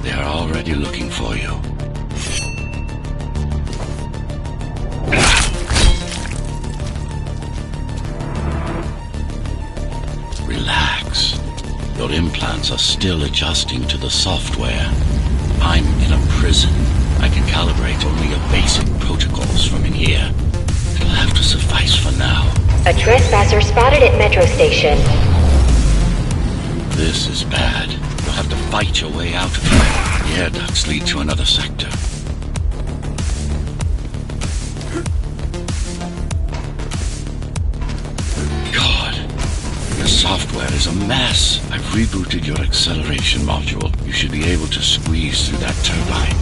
They are already looking for you. Relax. Your implants are still adjusting to the software. I'm in a prison. I can calibrate only your basic protocols from in here. It'll have to suffice for now. A trespasser spotted at Metro Station. This is bad. You'll have to fight your way out of here. The air ducts lead to another sector. God, your software is a mess. I've rebooted your acceleration module. You should be able to squeeze through that turbine.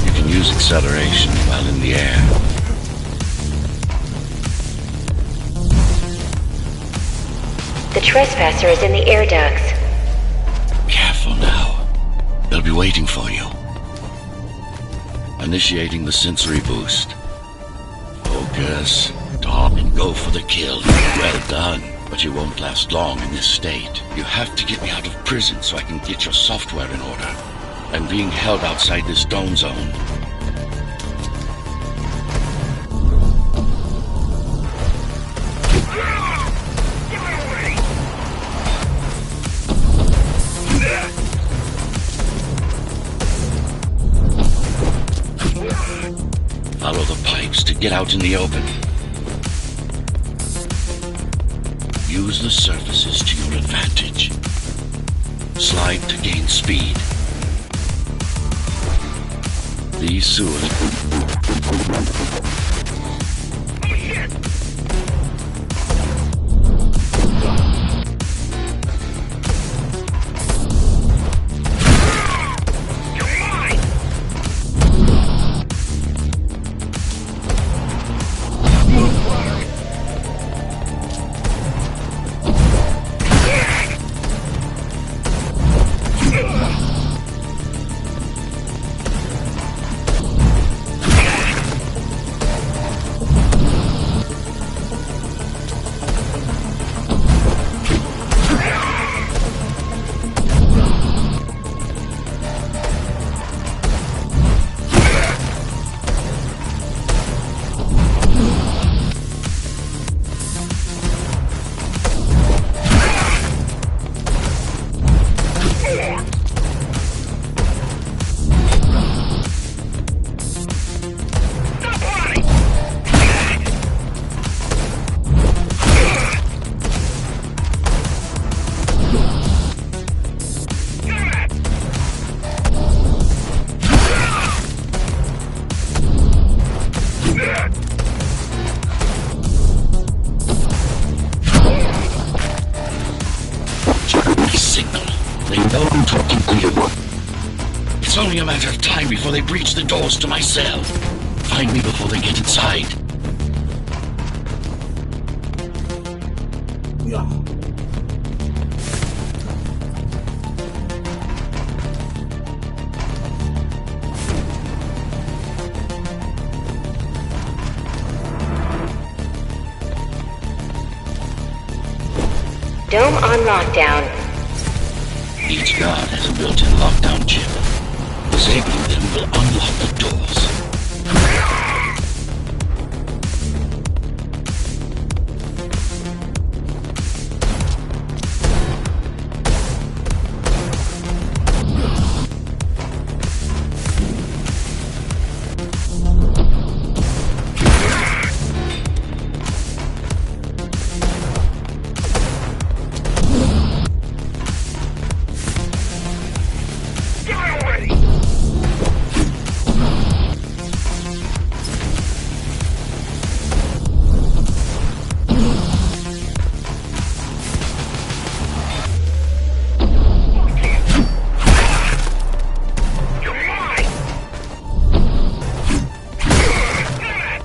You can use acceleration while in the air. The trespasser is in the air ducts. Careful now. They'll be waiting for you. Initiating the sensory boost. Focus. Talk and go for the kill. Well done. But you won't last long in this state. You have to get me out of prison so I can get your software in order. I'm being held outside this dome zone. Follow the pipes to get out in the open. Use the surfaces to your advantage. Slide to gain speed. These sewers... It's only a matter of time before they breach the doors to my cell. Find me before they get inside. Dome on lockdown. Each guard has a built-in lockdown chip. Disabling them will unlock the doors.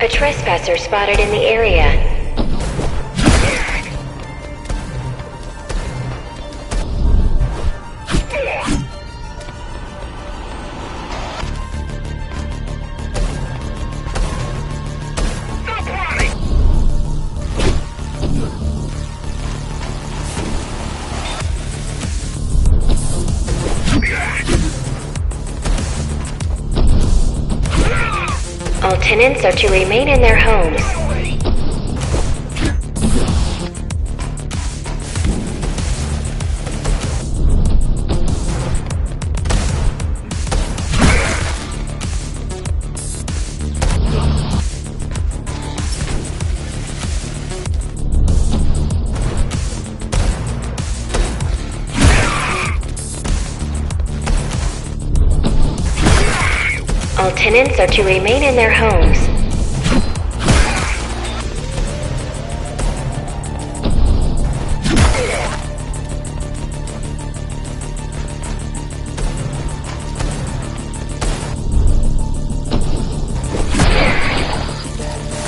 A trespasser spotted in the area. All tenants are to remain in their homes. All tenants are to remain in their homes.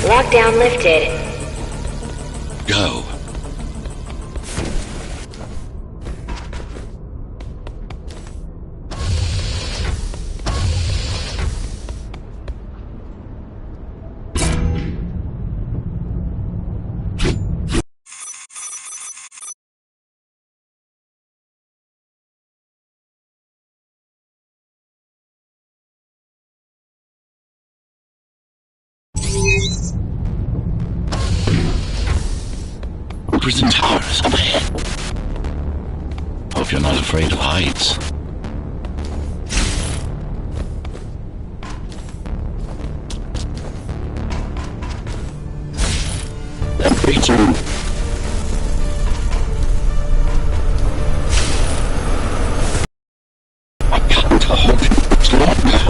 Lockdown lifted. Go. Prison tower is up ahead. Hope you're not afraid of heights. That creature. I've got to hold it much longer.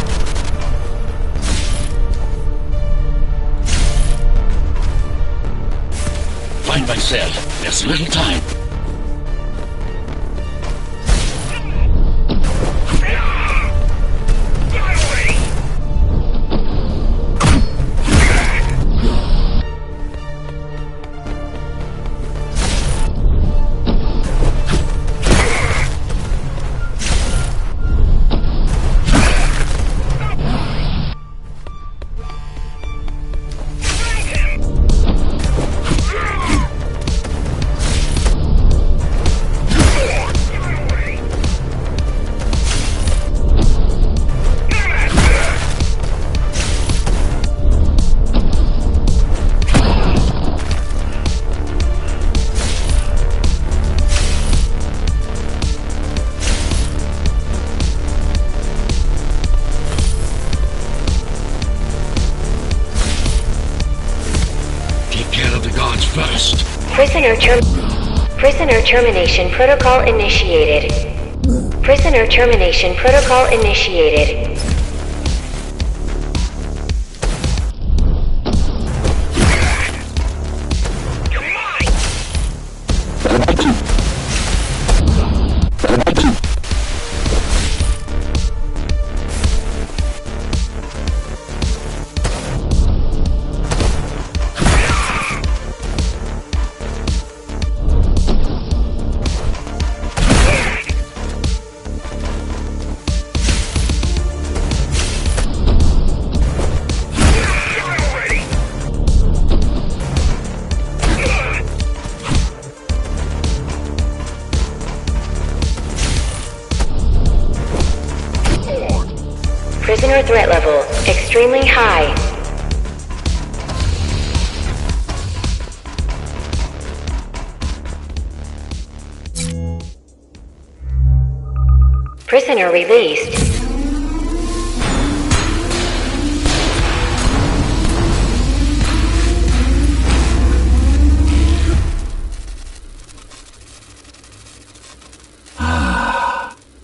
Find my cell. There's little time. First. Prisoner termination protocol initiated. Prisoner termination protocol initiated. Prisoner threat level extremely high. Prisoner released.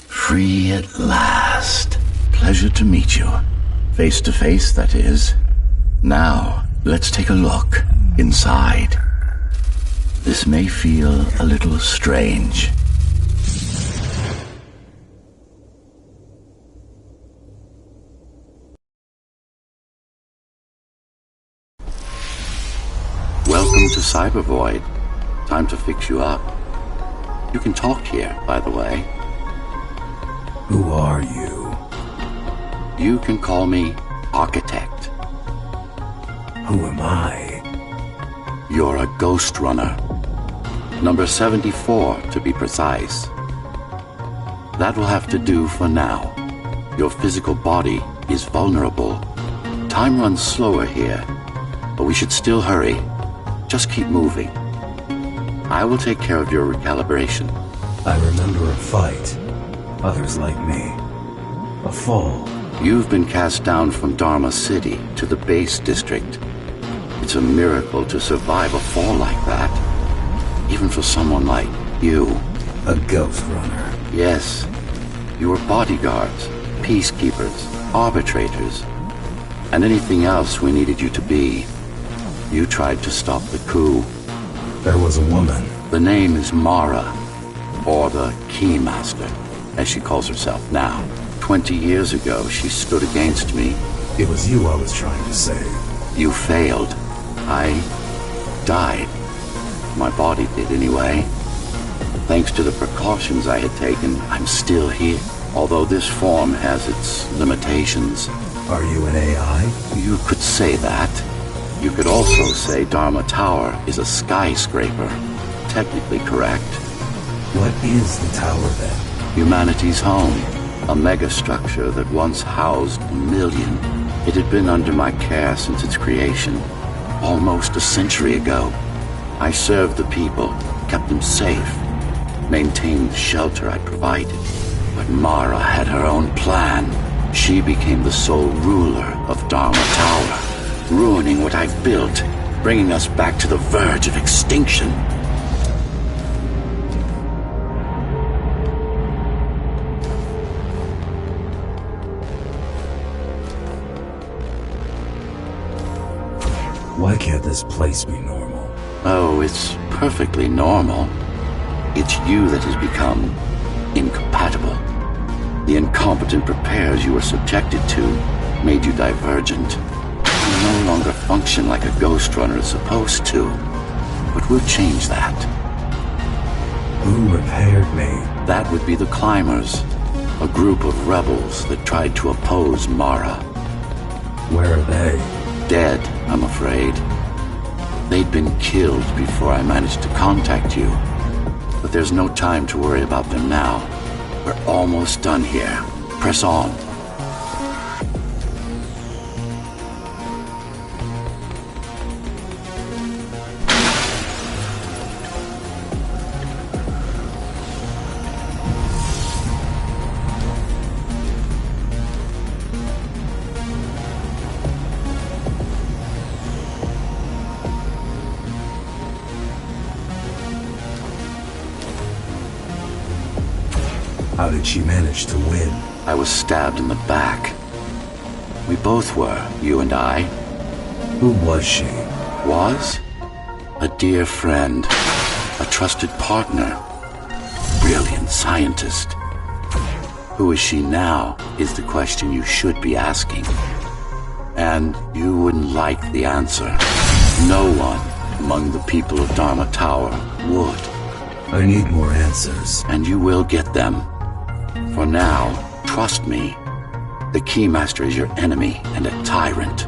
Free at last. Pleasure to meet you. Face to face, that is. Now, let's take a look inside. This may feel a little strange. Welcome to Cybervoid. Time to fix you up. You can talk here, by the way. Who are you? You can call me Architect. Who am I? You're a ghost runner. Number 74, to be precise. That will have to do for now. Your physical body is vulnerable. Time runs slower here, but we should still hurry. Just keep moving. I will take care of your recalibration. I remember a fight. Others like me. A fall. You've been cast down from Dharma City to the base district. It's a miracle to survive a fall like that. Even for someone like you. A ghost runner. Yes. You were bodyguards, peacekeepers, arbitrators, and anything else we needed you to be. You tried to stop the coup. There was a woman. The name is Mara, or the Keymaster, as she calls herself now. 20 years ago, she stood against me. It was you I was trying to save. You failed. I died. My body did anyway. Thanks to the precautions I had taken, I'm still here. Although this form has its limitations. Are you an AI? You could say that. You could also say Dharma Tower is a skyscraper. Technically correct. What is the tower then? Humanity's home. A megastructure that once housed 1 million. It had been under my care since its creation. Almost a century ago. I served the people, kept them safe, maintained the shelter I provided. But Mara had her own plan. She became the sole ruler of Dharma Tower, ruining what I've built, bringing us back to the verge of extinction. Why can't this place be normal? Oh, it's perfectly normal. It's you that has become incompatible. The incompetent repairs you were subjected to made you divergent. You no longer function like a ghost runner is supposed to. But we'll change that. Who repaired me? That would be the Climbers, a group of rebels that tried to oppose Mara. Where are they? Dead, I'm afraid. They'd been killed before I managed to contact you. But there's no time to worry about them now. We're almost done here. Press on. How did she manage to win? I was stabbed in the back. We both were, you and I. Who was she? Was? A dear friend. A trusted partner. Brilliant scientist. Who is she now is the question you should be asking. And you wouldn't like the answer. No one among the people of Dharma Tower would. I need more answers. And you will get them. For now, trust me. The Keymaster is your enemy and a tyrant.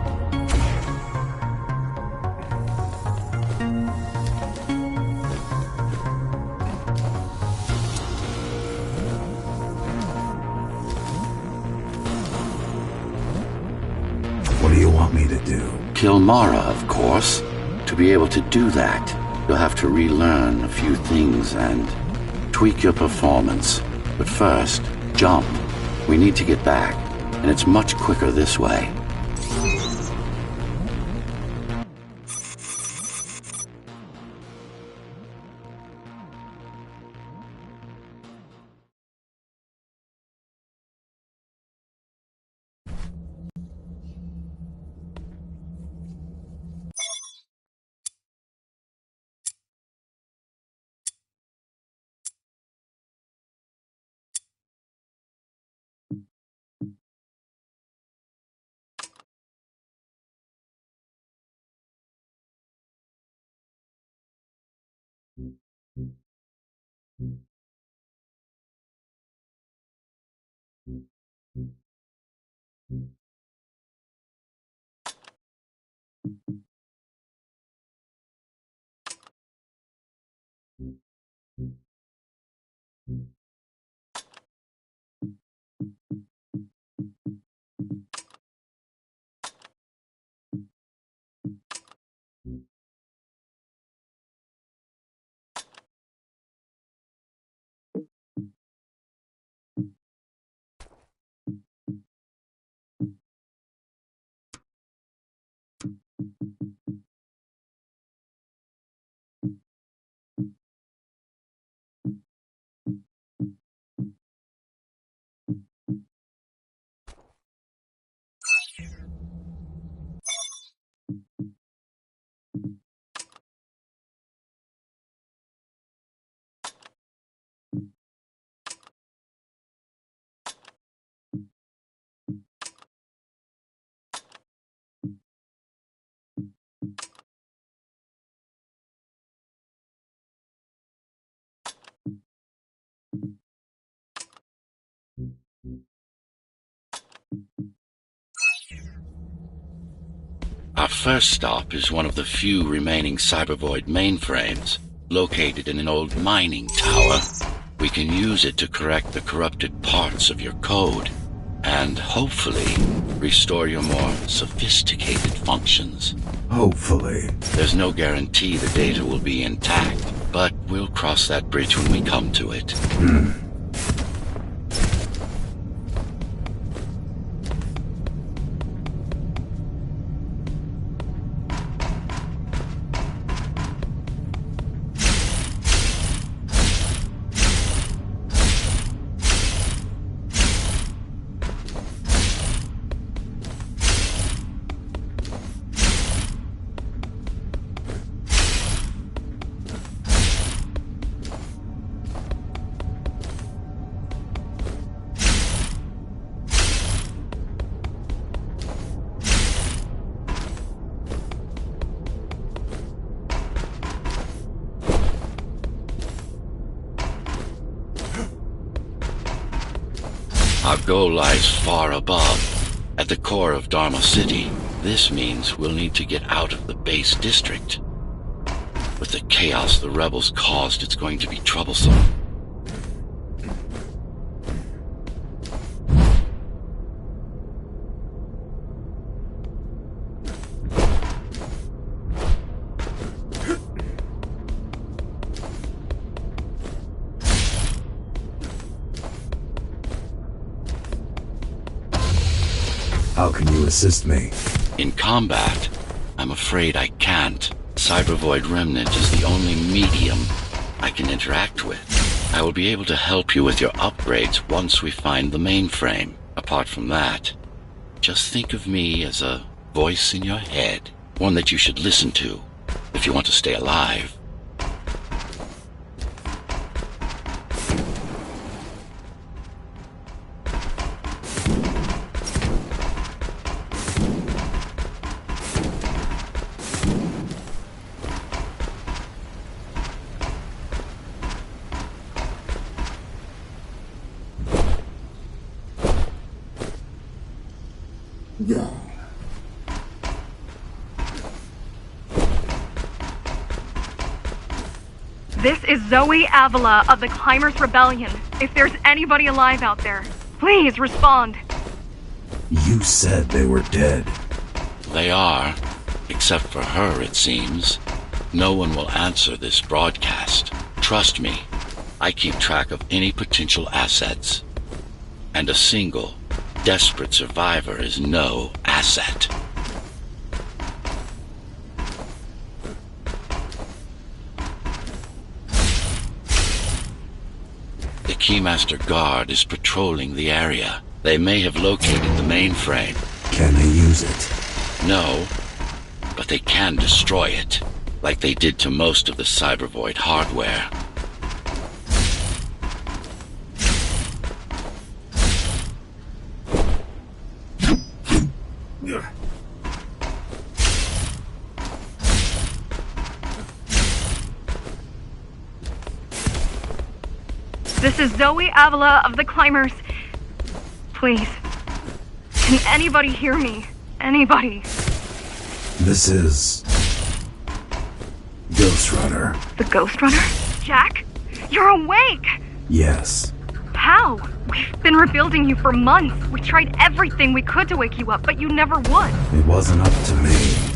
What do you want me to do? Kill Mara, of course. To be able to do that, you'll have to relearn a few things and tweak your performance. But first, jump. We need to get back, and it's much quicker this way. Our first stop is one of the few remaining Cybervoid mainframes, located in an old mining tower. We can use it to correct the corrupted parts of your code, and hopefully restore your more sophisticated functions. Hopefully. There's no guarantee the data will be intact, but we'll cross that bridge when we come to it. Our goal lies far above, at the core of Dharma City. This means we'll need to get out of the base district. With the chaos the rebels caused, it's going to be troublesome. How can you assist me? In combat, I'm afraid I can't. Cybervoid Remnant is the only medium I can interact with. I will be able to help you with your upgrades once we find the mainframe. Apart from that, just think of me as a voice in your head, one that you should listen to if you want to stay alive. This is Zoe Avila of the Climbers Rebellion. If there's anybody alive out there, please respond. You said they were dead. They are, except for her, it seems. No one will answer this broadcast. Trust me, I keep track of any potential assets. And a single, desperate survivor is no asset. The Keymaster Guard is patrolling the area. They may have located the mainframe. Can they use it? No, but they can destroy it, like they did to most of the Cybervoid hardware. This is Zoe Avila of the Climbers. Please, can anybody hear me? Anybody? This is... Ghost Runner. The Ghost Runner? Jack? You're awake! Yes. How? We've been rebuilding you for months. We tried everything we could to wake you up, but you never would. It wasn't up to me.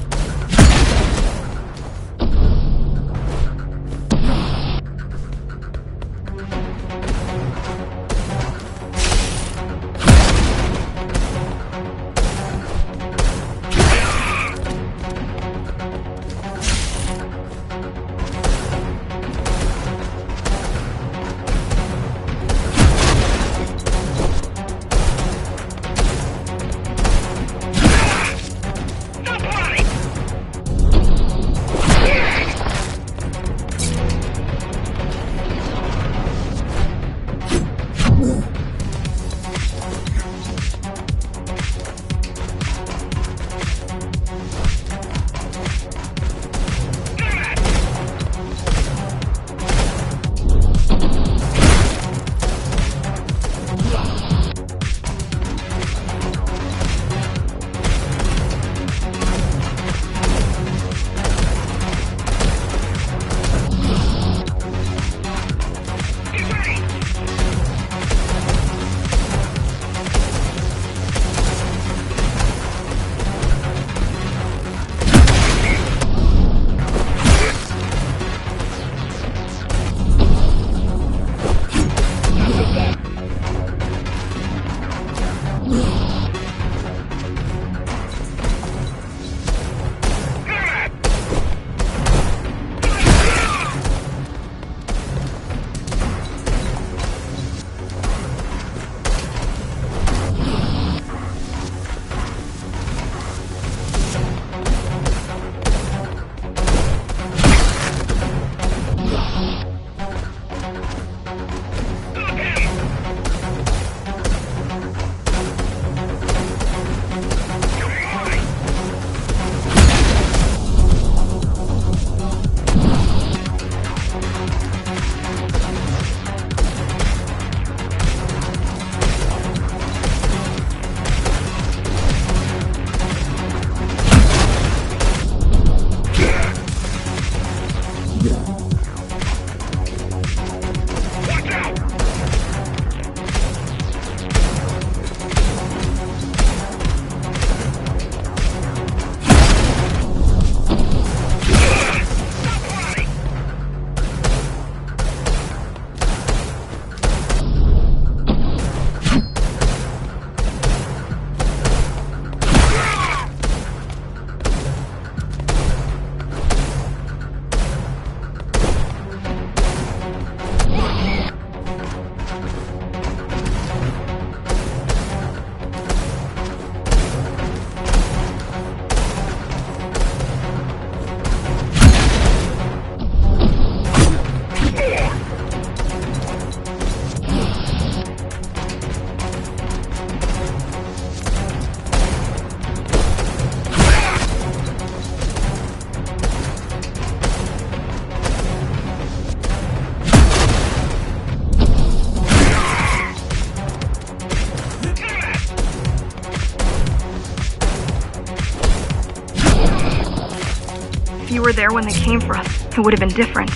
were there when they came for us, it would have been different.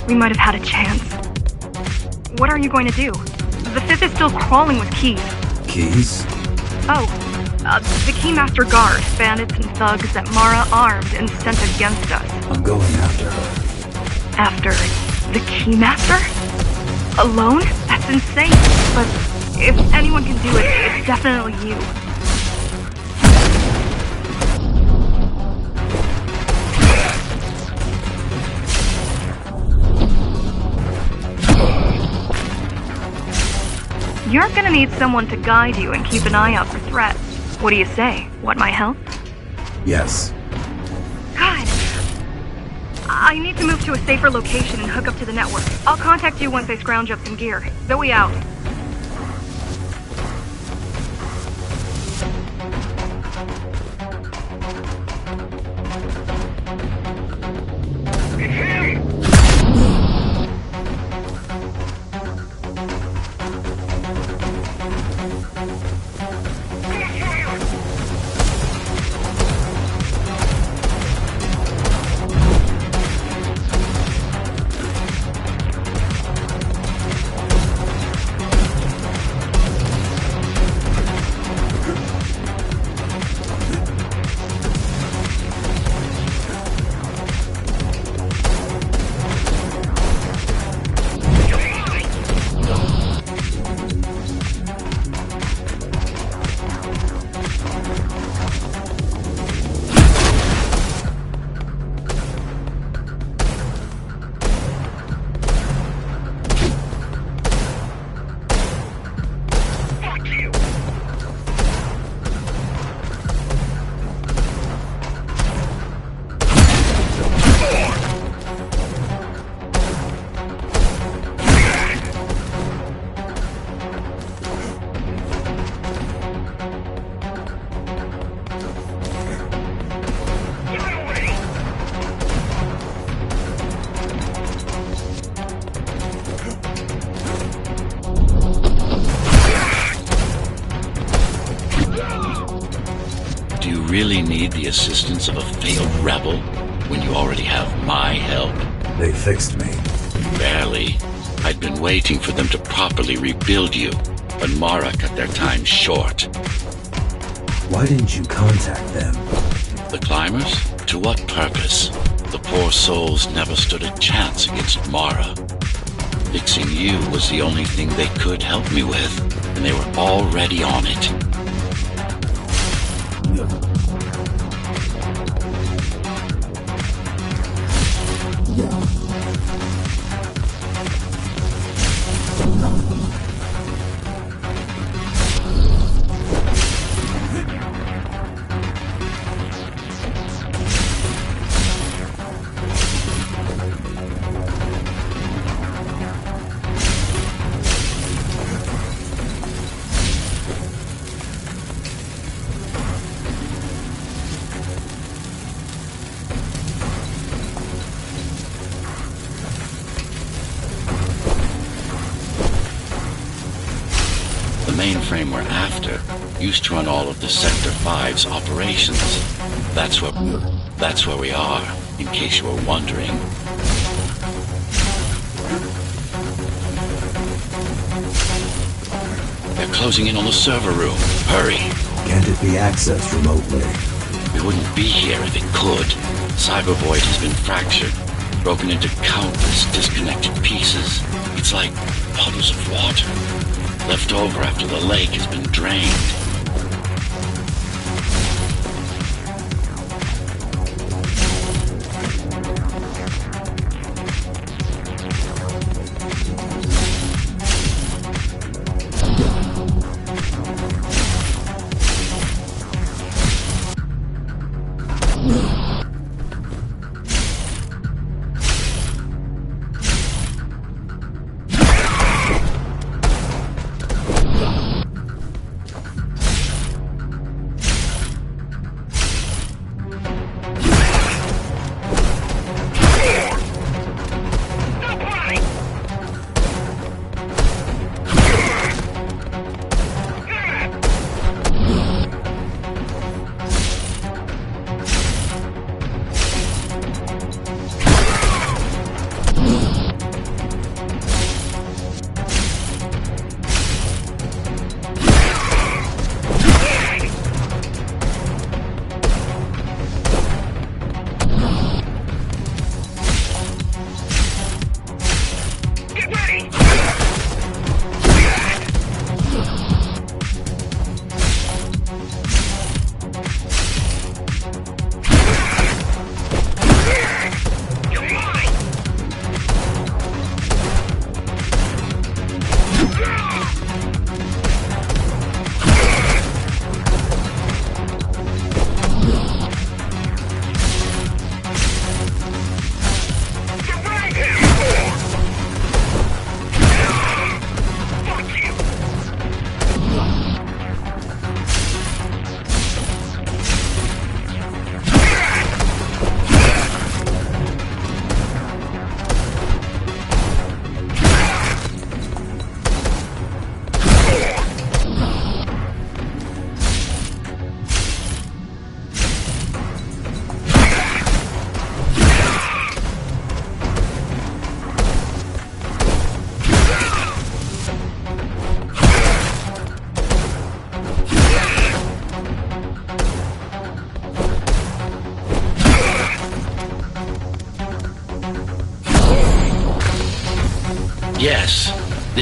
We might have had a chance. What are you going to do? The Fifth is still crawling with keys. Keys? Oh, the Keymaster Guard, bandits and thugs that Mara armed and sent against us. I'm going after her. After the Keymaster? Alone? That's insane. But if anyone can do it, it's definitely you. You're gonna need someone to guide you and keep an eye out for threats. What do you say? Want my help? Yes. God! I need to move to a safer location and hook up to the network. I'll contact you once I scrounge up some gear. Zoe out. Really need the assistance of a failed rebel when you already have my help? They fixed me. Barely. I'd been waiting for them to properly rebuild you, but Mara cut their time short. Why didn't you contact them? The climbers? To what purpose? The poor souls never stood a chance against Mara. Fixing you was the only thing they could help me with, and they were already on it. The mainframe we're after used to run all of the Sector 5's operations. That's where we are, in case you were wondering. They're closing in on the server room. Hurry. Can't it be accessed remotely? We wouldn't be here if it could. Cybervoid has been fractured, broken into countless disconnected pieces. It's like puddles of water, left over after the lake has been drained.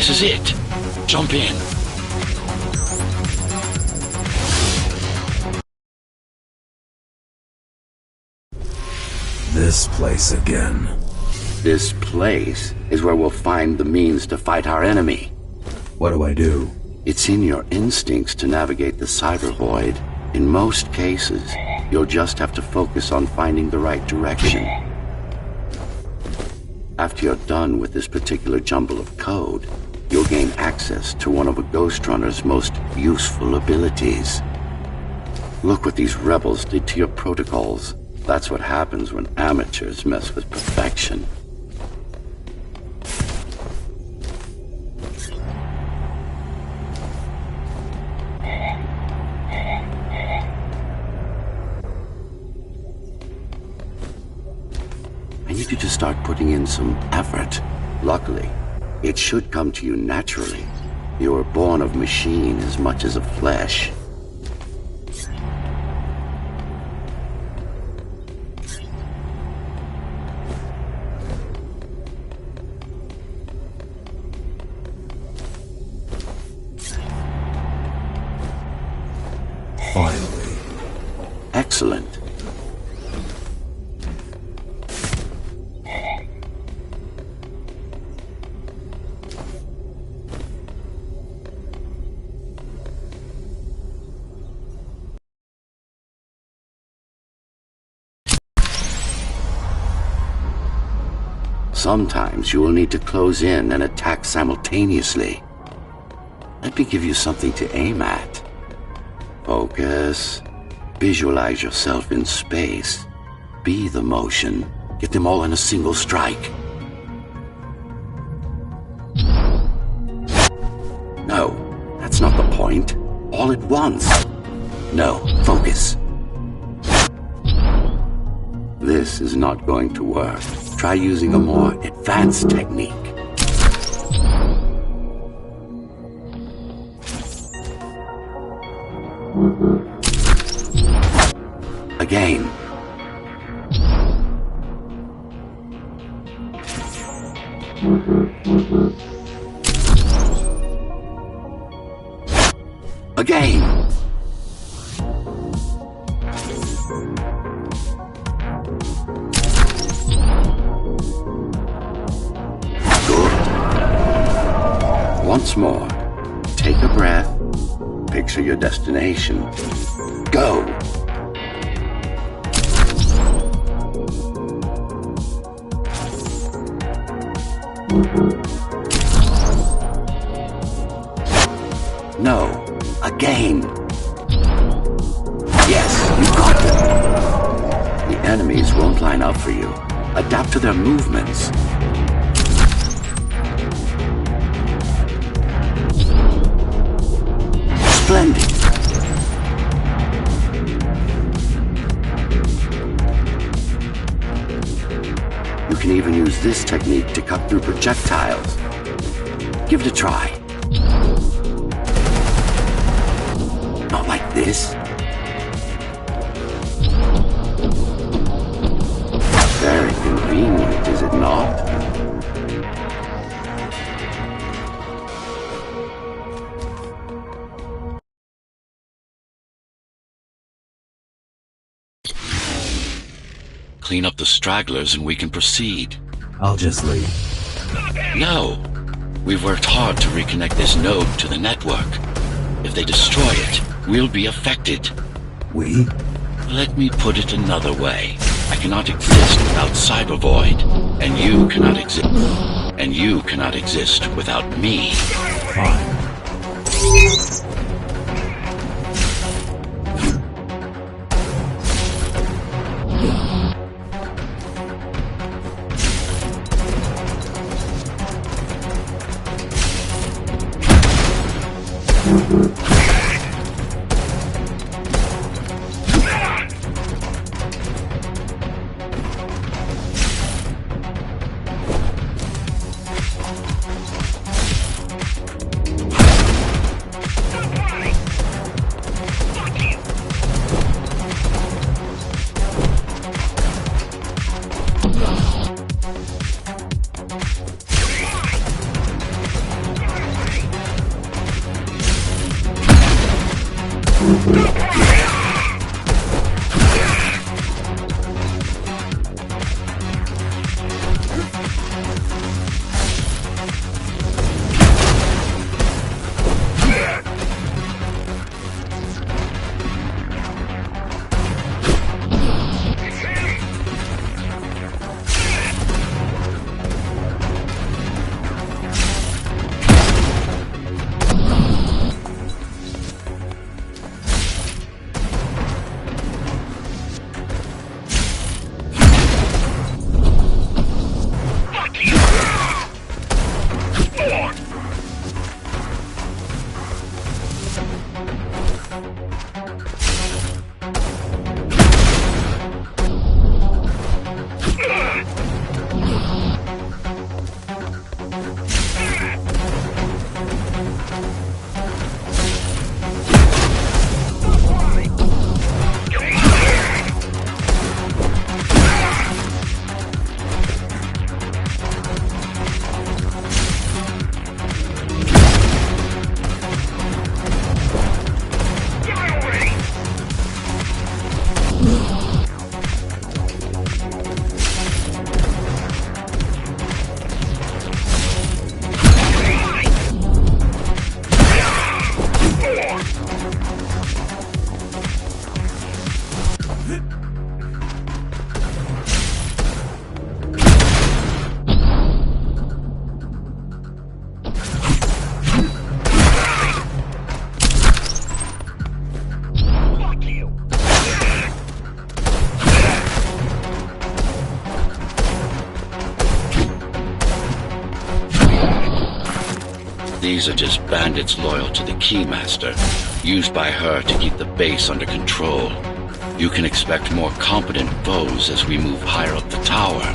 This is it. Jump in. This place again. This place is where we'll find the means to fight our enemy. What do I do? It's in your instincts to navigate the cyber void. In most cases, you'll just have to focus on finding the right direction. After you're done with this particular jumble of code, you'll gain access to one of a Ghost Runner's most useful abilities. Look what these rebels did to your protocols. That's what happens when amateurs mess with perfection. I need you to start putting in some effort. Luckily, it should come to you naturally. You were born of machine as much as of flesh. Finally. Excellent. Sometimes you will need to close in and attack simultaneously. Let me give you something to aim at. Focus. Visualize yourself in space. Be the motion. Get them all in a single strike. No, that's not the point. All at once. No, focus. This is not going to work. Try using a more advanced technique. Again. Again. Once more, take a breath, picture your destination. Go! No, again! Yes, you got it! The enemies won't line up for you. Adapt to their movements. Splendid. You can even use this technique to cut through projectiles. Give it a try. Not like this. Very convenient, is it not? Clean up the stragglers and we can proceed. I'll just leave. No. We've worked hard to reconnect this node to the network. If they destroy it, we'll be affected. We? Let me put it another way. I cannot exist without Cyber Void, and you cannot exist. And you cannot exist without me. Fine. These are just bandits loyal to the Keymaster, used by her to keep the base under control. You can expect more competent foes as we move higher up the tower.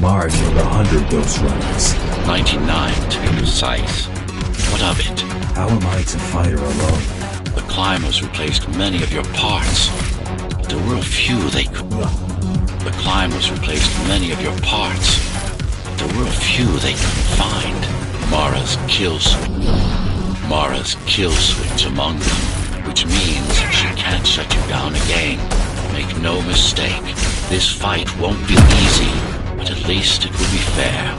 Mara killed 100 Ghost Runners. 99 to be precise. What of it? How am I to fight her alone? The climbers replaced many of your parts. But there were a few they could... The climbers replaced many of your parts. But there were a few they couldn't find. Mara's kill switch among them, which means she can't shut you down again. Make no mistake, this fight won't be easy, but at least it will be fair.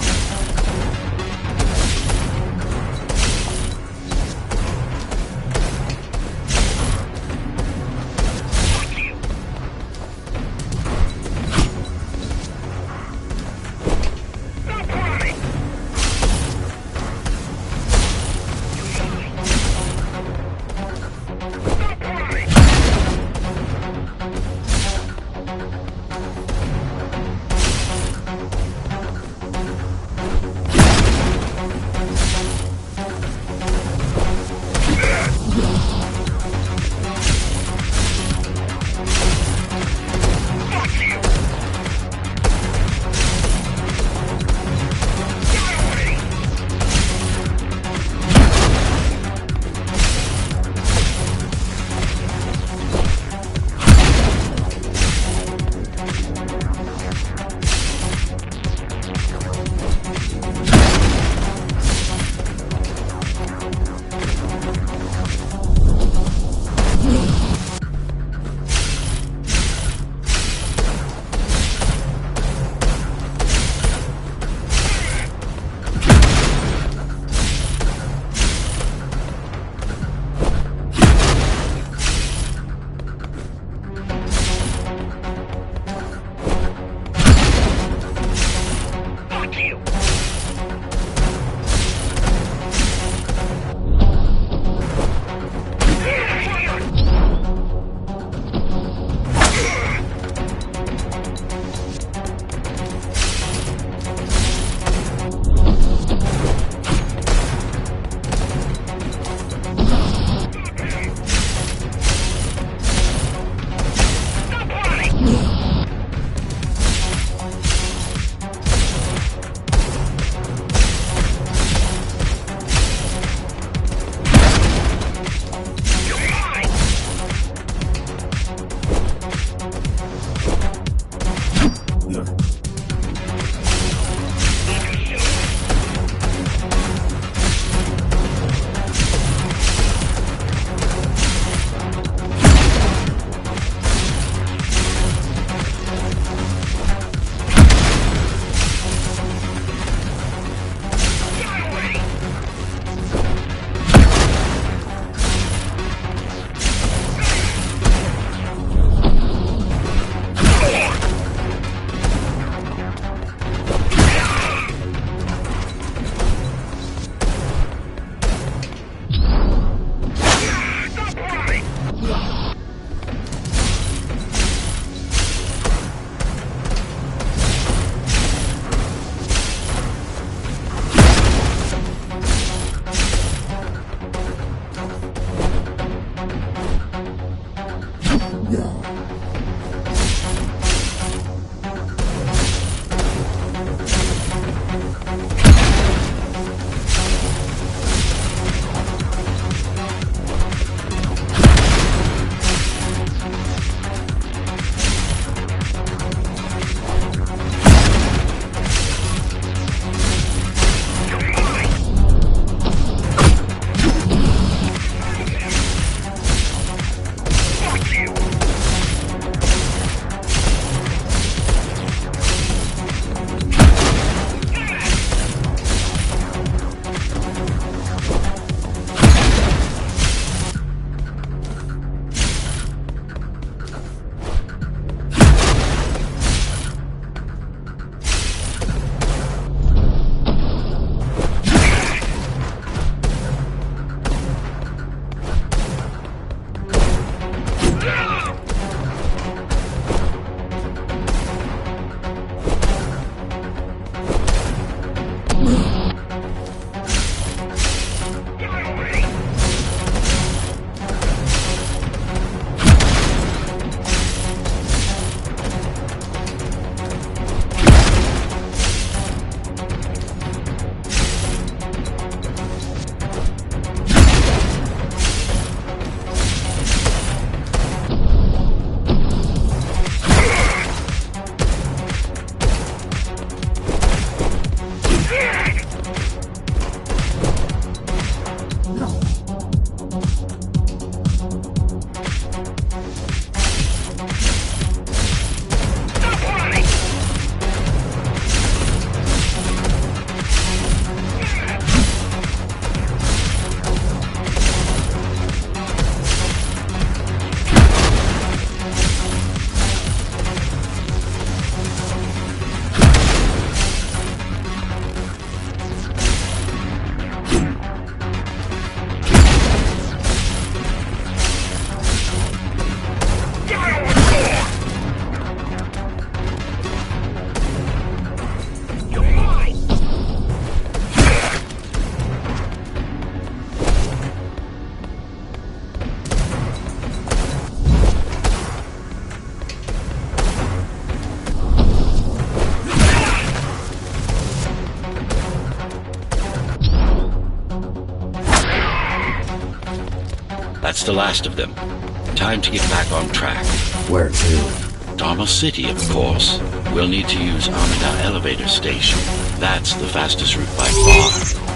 That's the last of them. Time to get back on track. Where to? Dharma City, of course. We'll need to use Amida Elevator Station. That's the fastest route by far.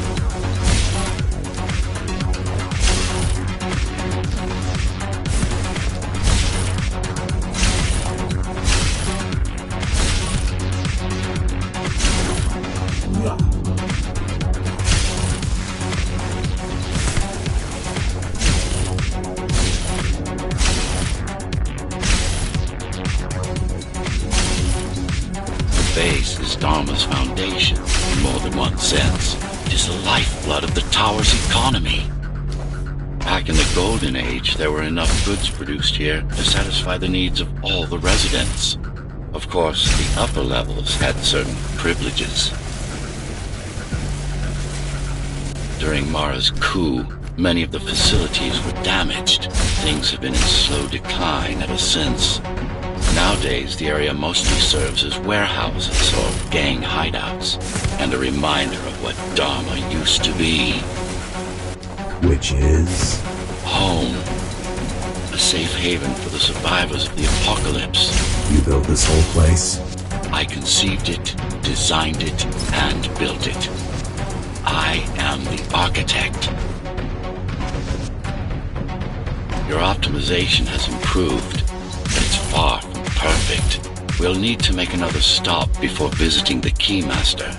Base is Dharma's foundation, in more than one sense. It is the lifeblood of the tower's economy. Back in the Golden Age, there were enough goods produced here to satisfy the needs of all the residents. Of course, the upper levels had certain privileges. During Mara's coup, many of the facilities were damaged. Things have been in slow decline ever since. Nowadays, the area mostly serves as warehouses or gang hideouts, and a reminder of what Dharma used to be. Which is? Home. A safe haven for the survivors of the apocalypse. You built this whole place? I conceived it, designed it, and built it. I am the architect. Your optimization has improved, but it's far from perfect. We'll need to make another stop before visiting the Keymaster.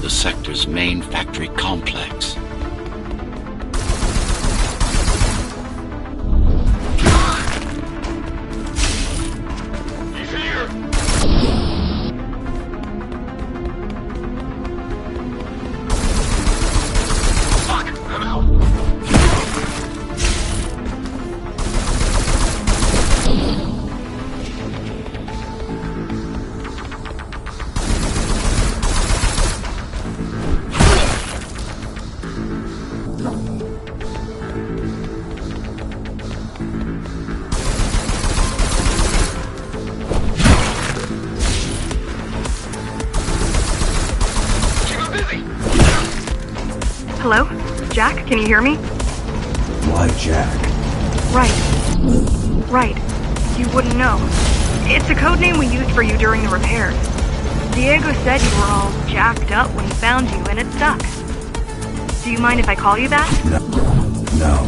The sector's main factory complex. He's here! Fuck! I'm out! Hello? Jack, can you hear me? Why Jack? Right. You wouldn't know. It's a code name we used for you during the repairs. Diego said you were all jacked up when he found you, and it stuck. Do you mind if I call you that? No.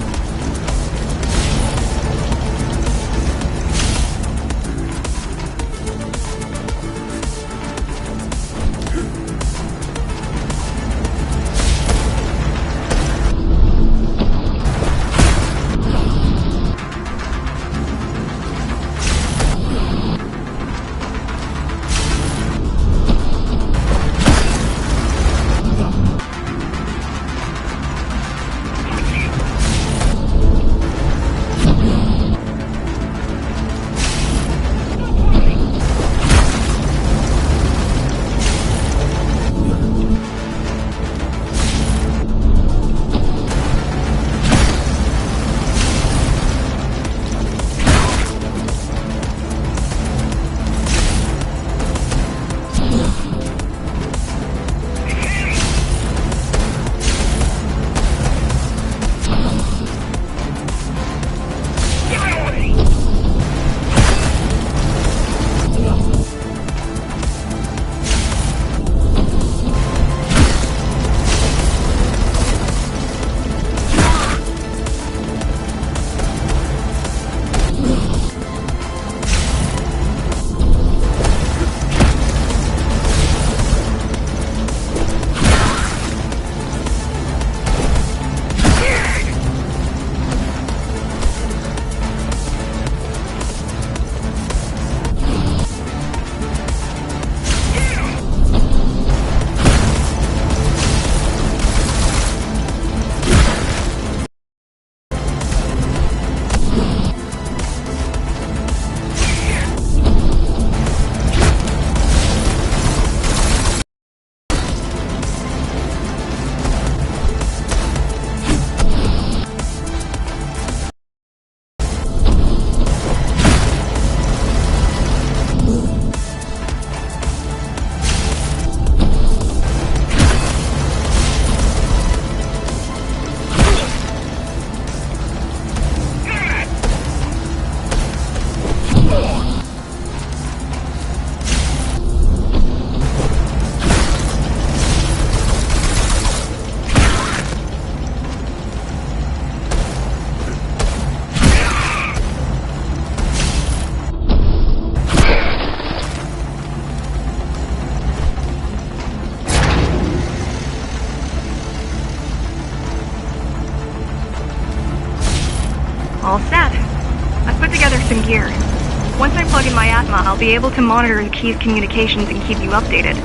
Once I plug in my Atma, I'll be able to monitor the key's communications and keep you updated.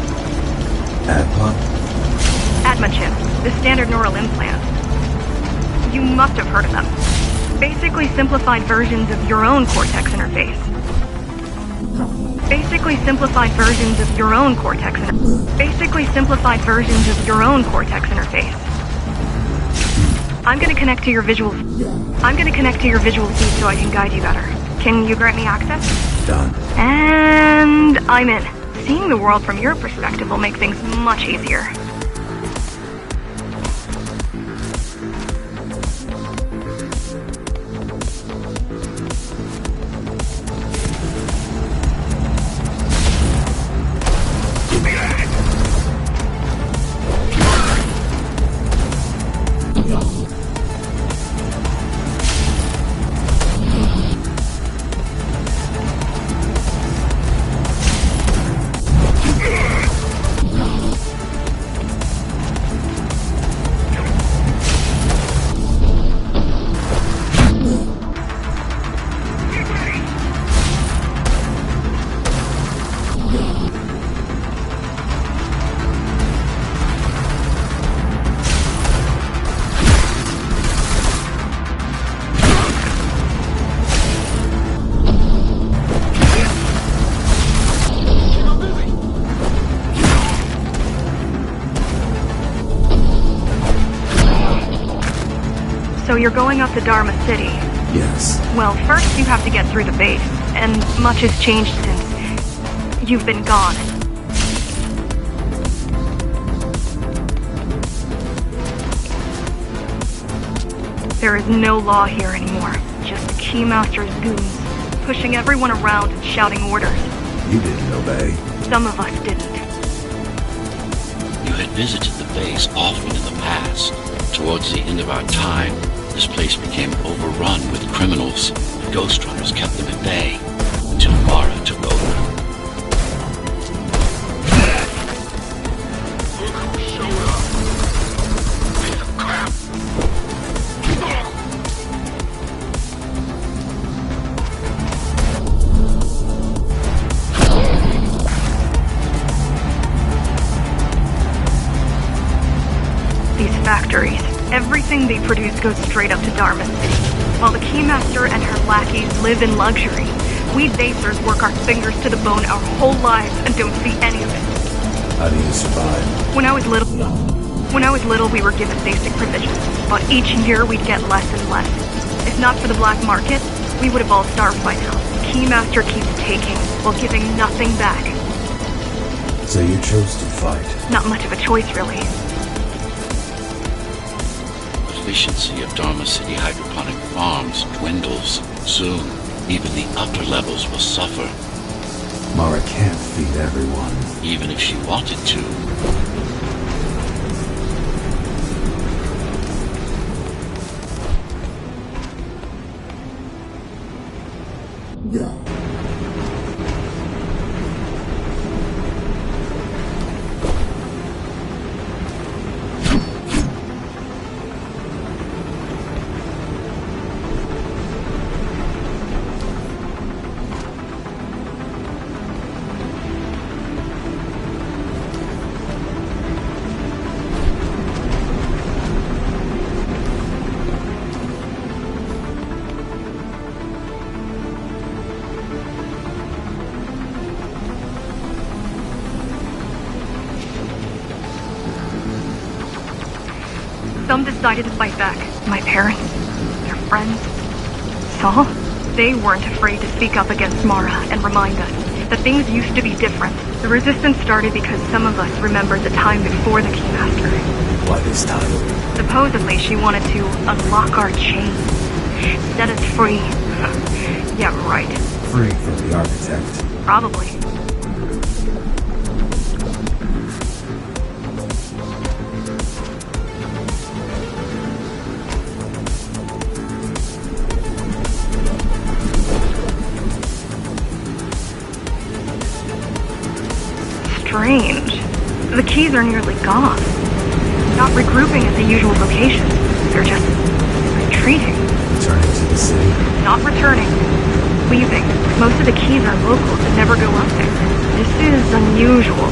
Atma? Atma chip, the standard neural implant. You must have heard of them. Basically simplified versions of your own Cortex interface. Basically simplified versions of your own Cortex interface. I'm gonna connect to your visual feed so I can guide you better. Can you grant me access? Done. And I'm in. Seeing the world from your perspective will make things much easier. So you're going up to Dharma City. Yes. Well, first you have to get through the base, and much has changed since you've been gone. There is no law here anymore, just Keymaster's goons, pushing everyone around and shouting orders. You didn't obey. Some of us didn't. You had visited the base often in the past. Towards the end of our time, this place became overrun with criminals. The Ghost Runners kept them at bay until Mara took over. Look who showed up. Piece of crap. These factories, everything they produce goes straight up to Dharma City. While the Keymaster and her lackeys live in luxury, we Basers work our fingers to the bone our whole lives and don't see any of it. How do you survive? When I was little, we were given basic provisions, but each year we'd get less and less. If not for the black market, we would have all starved by now. Keymaster keeps taking, while giving nothing back. So you chose to fight. Not much of a choice, really. Efficiency of Dharma City hydroponic farms dwindles. Soon, even the upper levels will suffer, Mara can't feed everyone. even if she wanted to. Some decided to fight back. My parents, their friends, Saul. They weren't afraid to speak up against Mara and remind us that things used to be different. The resistance started because some of us remembered the time before the Keymaster. Why this time? Supposedly she wanted to unlock our chains, set us free. Yeah, right. Free from the architect. Probably. Strange. The keys are nearly gone. Not regrouping at the usual locations. They're just retreating. Returning to the city. Not returning. leaving. Most of the keys are locals that never go up there. This is unusual.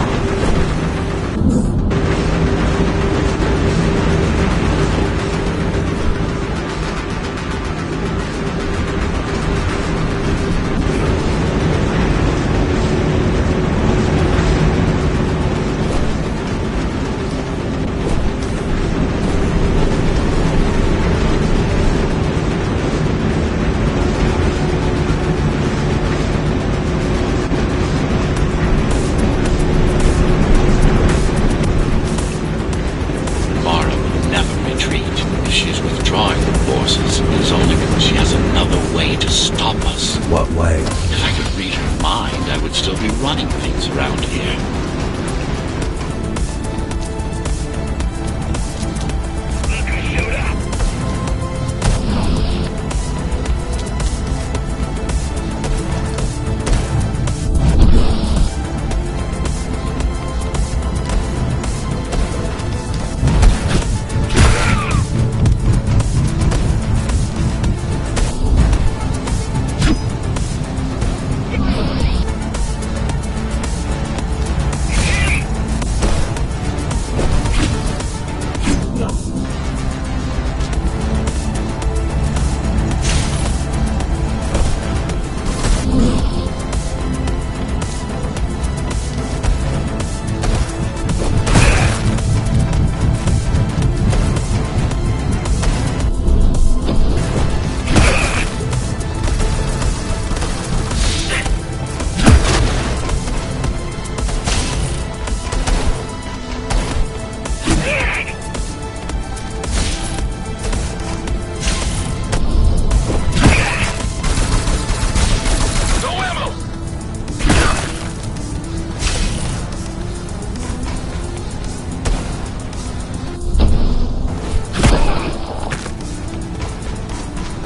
Mara will never retreat. If she's withdrawing her forces, it is only because she has another way to stop us. What way? If I could read her mind, I would still be running things around here.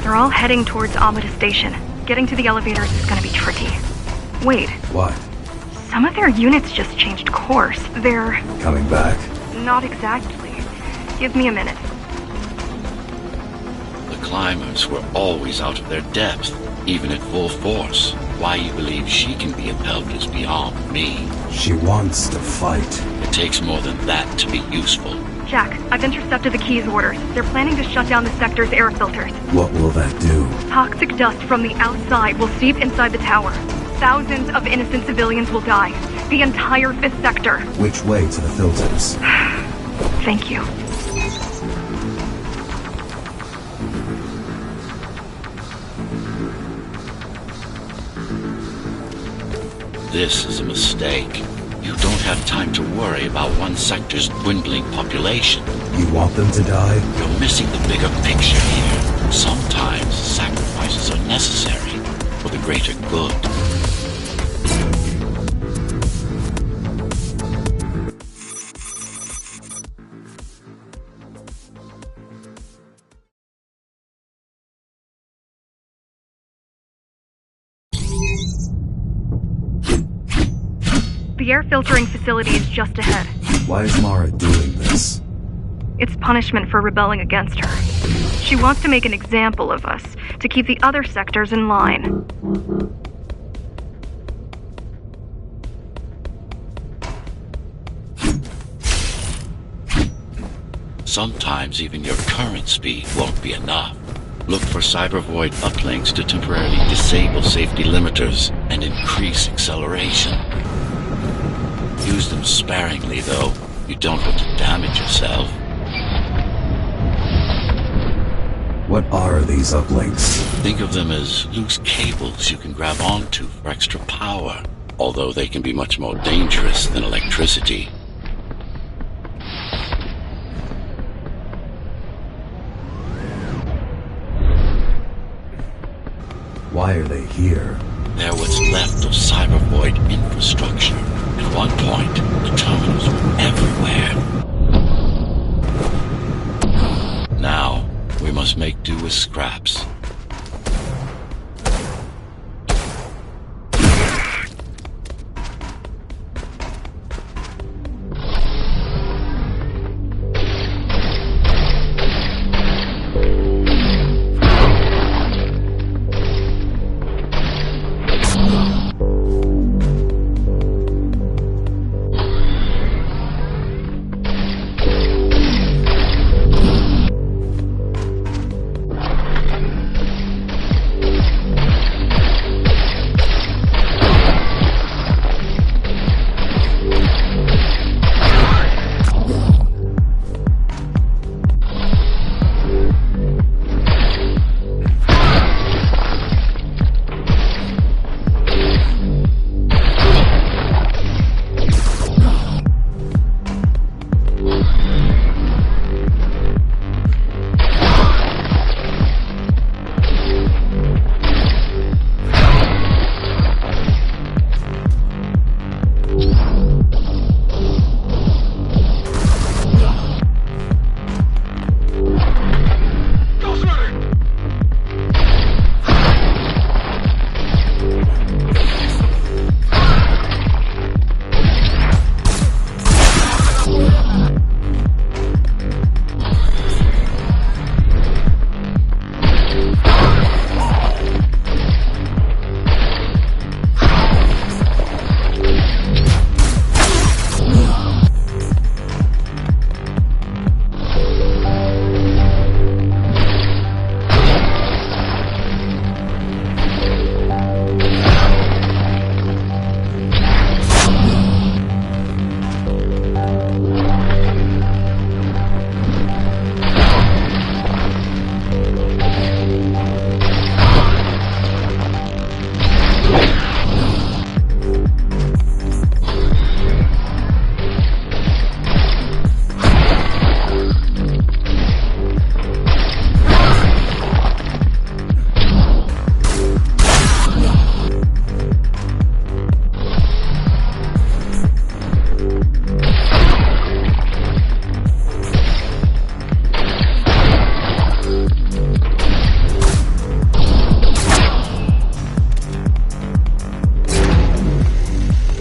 They're all heading towards Amida Station. Getting to the elevators is gonna be tricky. Wait, What? some of their units just changed course. They're... Coming back? not exactly. Give me a minute. The climbers were always out of their depth, even at full force. Why you believe she can be upheld is beyond me. She wants to fight. It takes more than that to be useful. Jack, I've intercepted the Keys orders. They're planning to shut down the sector's air filters. What will that do? Toxic dust from the outside will seep inside the tower. Thousands of innocent civilians will die. The entire 5th sector. Which way to the filters? Thank you. This is a mistake. You don't have time to worry about one sector's dwindling population. You want them to die? You're missing the bigger picture here. Sometimes sacrifices are necessary for the greater good. The air filtering facility is just ahead. Why is Mara doing this? It's punishment for rebelling against her. She wants to make an example of us, to keep the other sectors in line. Sometimes even your current speed won't be enough. Look for Cybervoid uplinks to temporarily disable safety limiters and increase acceleration. Use them sparingly, though. You don't want to damage yourself. What are these uplinks? Think of them as loose cables you can grab onto for extra power, although they can be much more dangerous than electricity. Why are they here? They're what's left of Cybervoid infrastructure. At one point, the terminals were everywhere. Now, we must make do with scraps.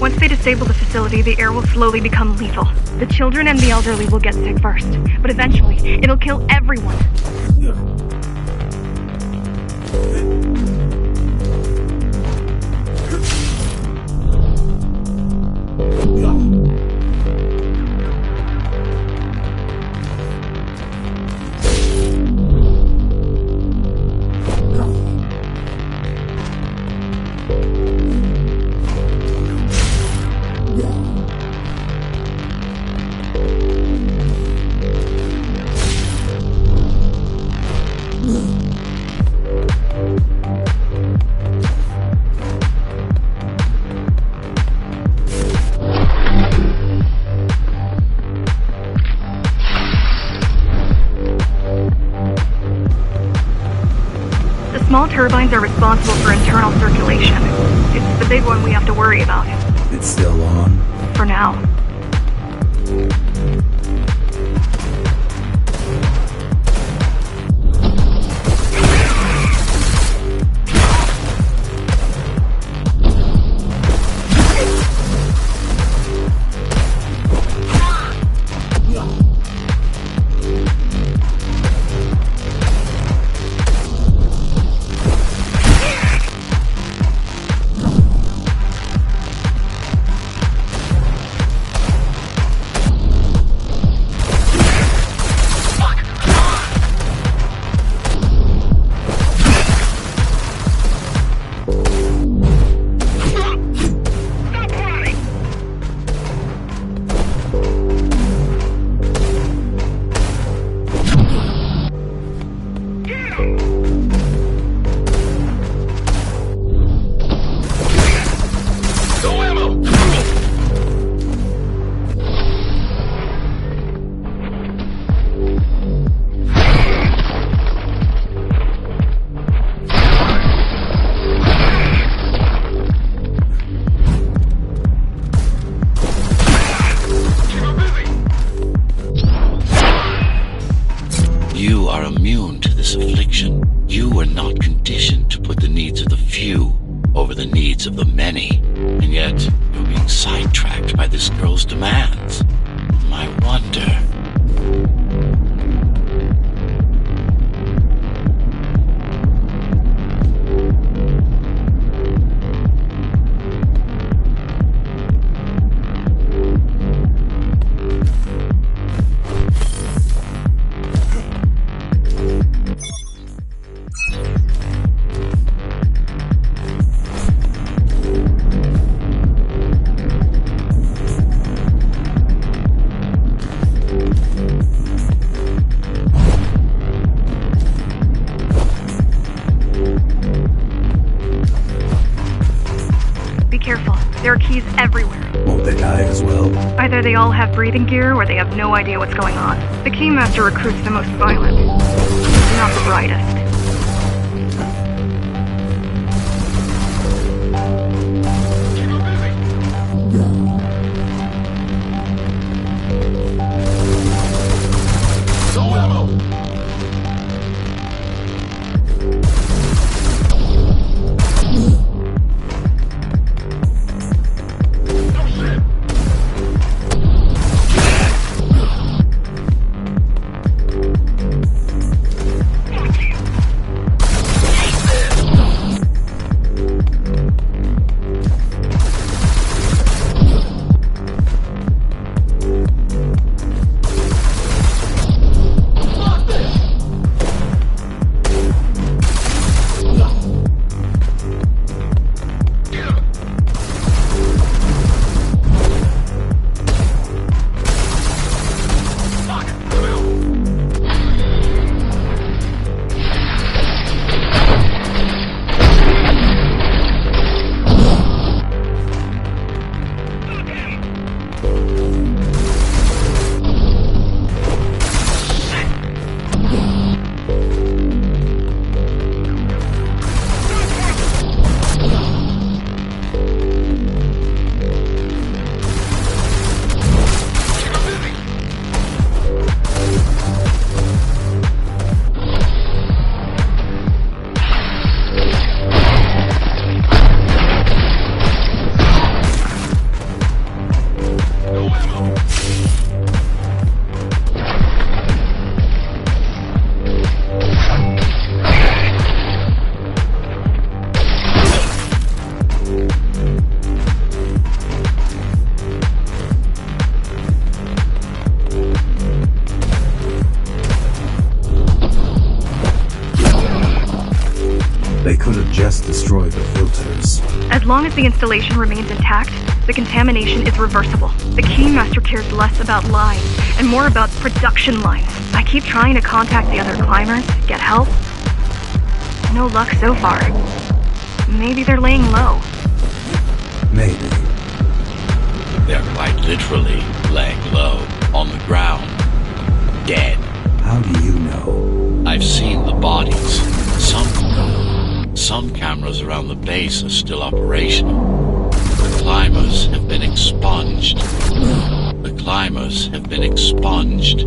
Once they disable the facility, the air will slowly become lethal. The children and the elderly will get sick first, but eventually, it'll kill everyone. Small turbines are responsible for internal circulation. It's the big one we have to worry about. It's still on? For now. You are immune to this affliction. You were not conditioned to put the needs of the few over the needs of the many. And yet, you're being sidetracked by this girl's demands. I wonder... Careful. There are keys everywhere. Won't they die as well? Either they all have breathing gear or they have no idea what's going on. The Keymaster recruits the most violent. Not the brightest. the installation remains intact, the contamination is reversible. The Keymaster cares less about lines and more about production lines. I keep trying to contact the other climbers, get help. No luck so far. Maybe they're laying low. Maybe. They're quite literally laying low on the ground. Dead. How do you know? I've seen the bodies. Some cameras around the base are still operational. The climbers have been expunged. The climbers have been expunged.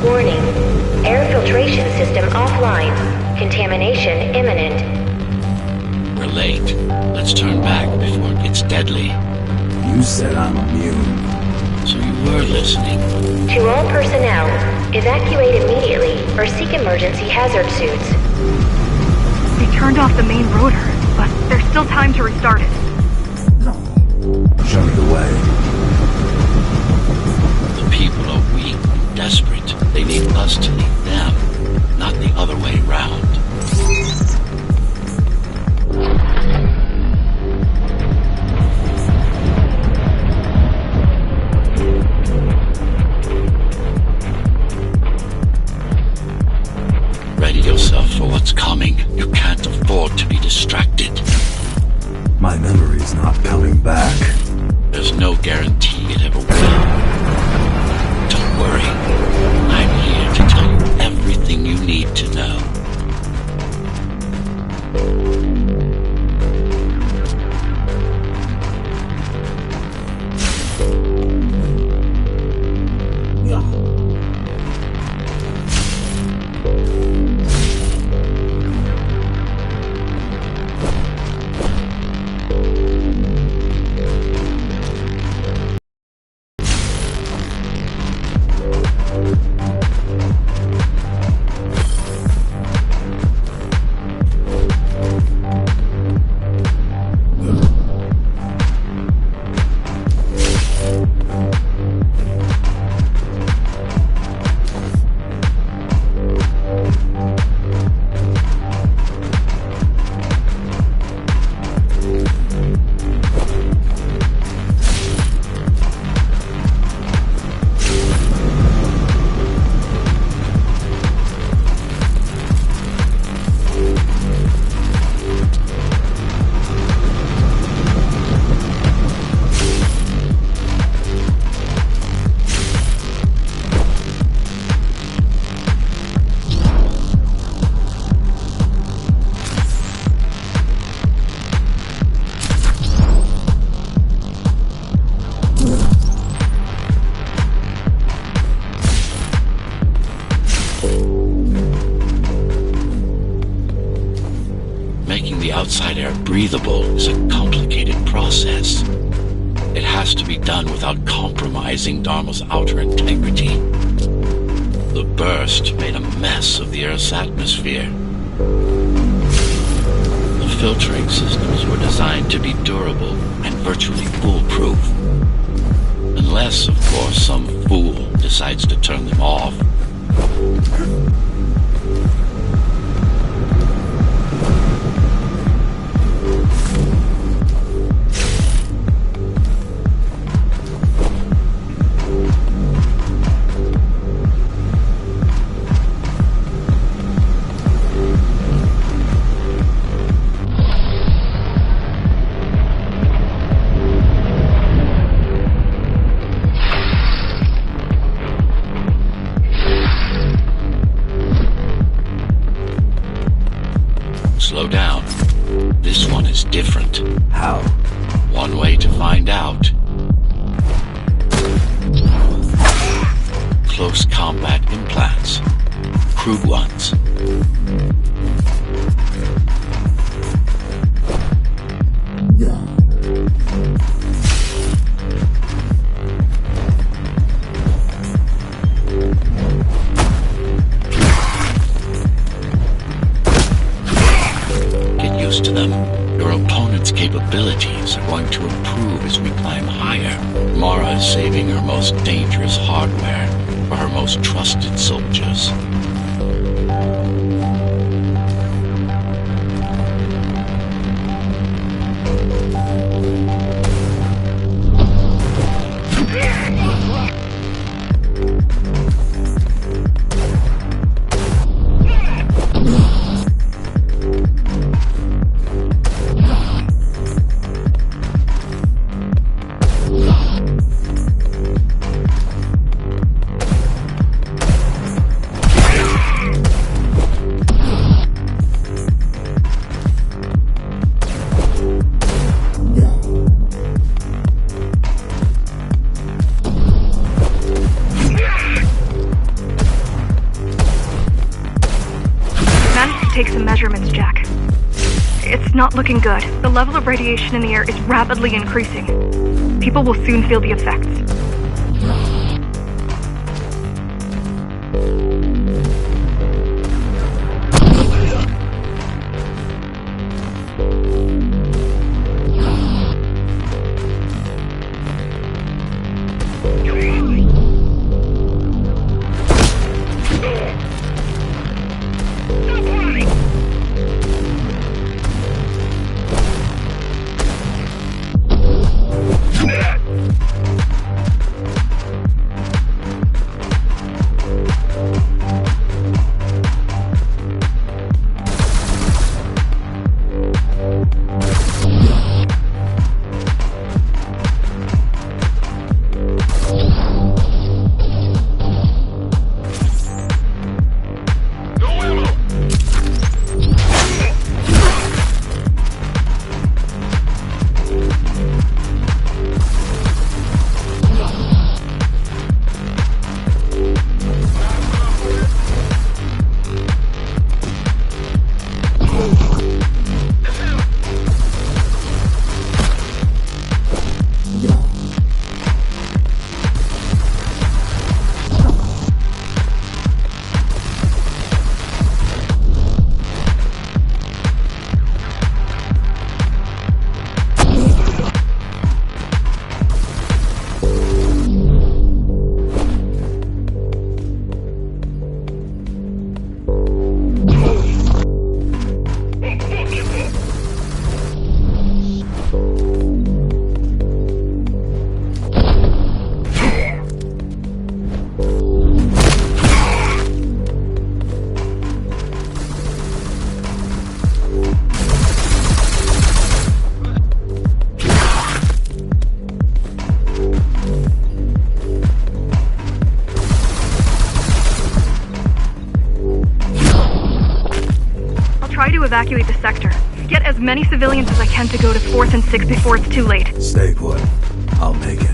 Warning. Air filtration system offline. Contamination imminent. We're late. Let's turn back before it gets deadly. You said I'm immune. So you were listening. To all personnel, evacuate immediately or seek emergency hazard suits. They turned off the main rotor, but there's still time to restart it. Show me the way. The people are weak and desperate. They need us to lead them, not the other way round. Ready yourself for what's coming. You can't afford to be distracted. My memory's not coming back. There's no guarantee it ever will. Don't worry. I'm here to tell you everything you need to know. Making the outside air breathable is a complicated process. It has to be done without compromising Dharma's outer integrity. The burst made a mess of the Earth's atmosphere. The filtering systems were designed to be durable and virtually foolproof. And Unless, of course, some fool decides to turn them off. Slow down. This one is different. How? One way to find out. Close combat implants. Crude ones. Get used to them. Your opponent's capabilities are going to improve as we climb higher. Mara is saving her most dangerous hardware for her most trusted soldiers. Take some measurements, Jack. It's not looking good. The level of radiation in the air is rapidly increasing. People will soon feel the effects. Evacuate the sector. Get as many civilians as I can to go to 4th and 6th before it's too late. Stay put. I'll make it.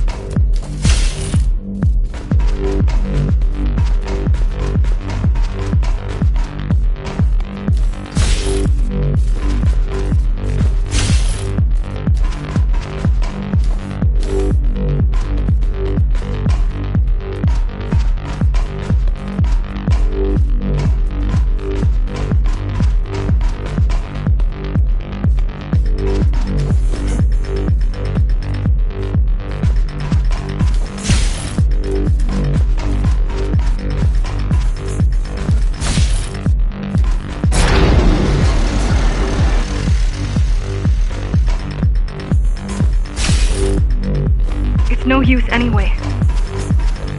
use anyway.